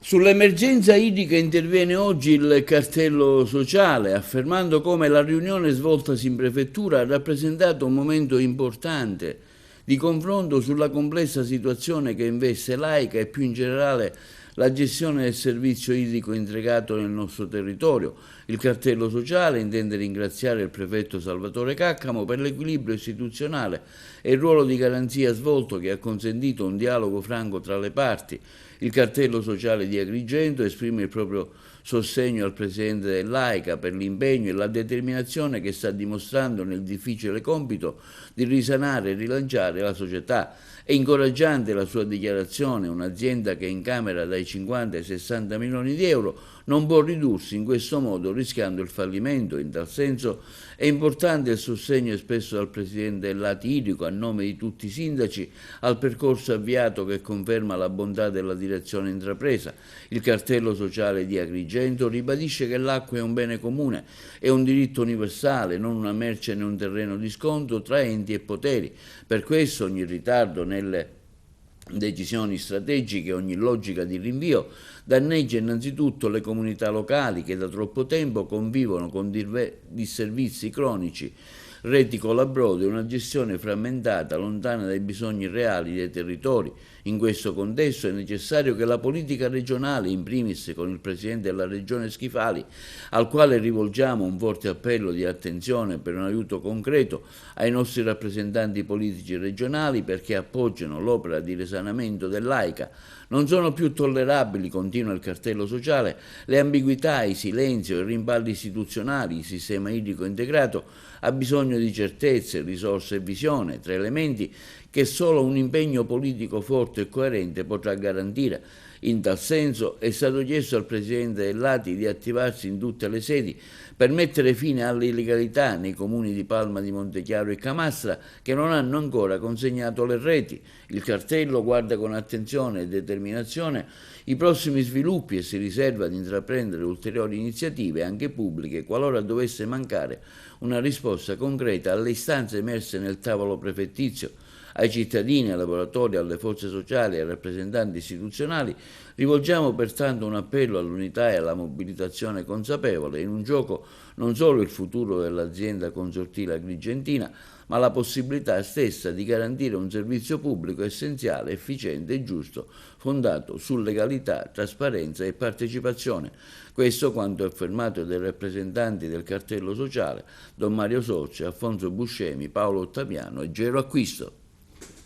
Sull'emergenza idrica interviene oggi il cartello sociale, affermando come la riunione svoltasi in prefettura ha rappresentato un momento importante di confronto sulla complessa situazione che investe l'AICA e più in generale la gestione del servizio idrico integrato nel nostro territorio. Il cartello sociale intende ringraziare il prefetto Salvatore Caccamo per l'equilibrio istituzionale e il ruolo di garanzia svolto che ha consentito un dialogo franco tra le parti. Il cartello sociale di Agrigento esprime il proprio sostegno al presidente dell'AICA per l'impegno e la determinazione che sta dimostrando nel difficile compito di risanare e rilanciare la società. È incoraggiante la sua dichiarazione: un'azienda che incamera dai 50 ai 60 milioni di euro non può ridursi in questo modo rischiando il fallimento. In tal senso è importante il sostegno espresso dal presidente dell'ATI Idrico a nome di tutti i sindaci al percorso avviato che conferma la bontà della direzione intrapresa. Il cartello sociale di Agrigento ribadisce che l'acqua è un bene comune, è un diritto universale, non una merce né un terreno di scontro tra enti e poteri. Per questo ogni ritardo nelle decisioni strategiche, ogni logica di rinvio danneggia innanzitutto le comunità locali che da troppo tempo convivono con disservizi cronici, reti colabrodo e una gestione frammentata, lontana dai bisogni reali dei territori. In questo contesto è necessario che la politica regionale, in primis con il Presidente della Regione Schifali, al quale rivolgiamo un forte appello di attenzione per un aiuto concreto ai nostri rappresentanti politici regionali perché appoggiano l'opera di risanamento dell'AICA. Non sono più tollerabili, continua il cartello sociale, le ambiguità, i silenzi o i rimpalli istituzionali. Il sistema idrico integrato ha bisogno di certezze, risorse e visione, tre elementi che solo un impegno politico forte e coerente potrà garantire. In tal senso è stato chiesto al Presidente dell'ATI di attivarsi in tutte le sedi per mettere fine alle illegalità nei comuni di Palma di Montechiaro e Camastra che non hanno ancora consegnato le reti. Il cartello guarda con attenzione e determinazione i prossimi sviluppi e si riserva di intraprendere ulteriori iniziative, anche pubbliche, qualora dovesse mancare una risposta concreta alle istanze emerse nel tavolo prefettizio. Ai cittadini, ai lavoratori, alle forze sociali e ai rappresentanti istituzionali rivolgiamo pertanto un appello all'unità e alla mobilitazione consapevole, in un gioco non solo il futuro dell'azienda consortile agrigentina, ma la possibilità stessa di garantire un servizio pubblico essenziale, efficiente e giusto, fondato su legalità, trasparenza e partecipazione. Questo quanto affermato dai rappresentanti del cartello sociale, Don Mario Sorce, Alfonso Buscemi, Paolo Ottaviano e Gero Acquisto.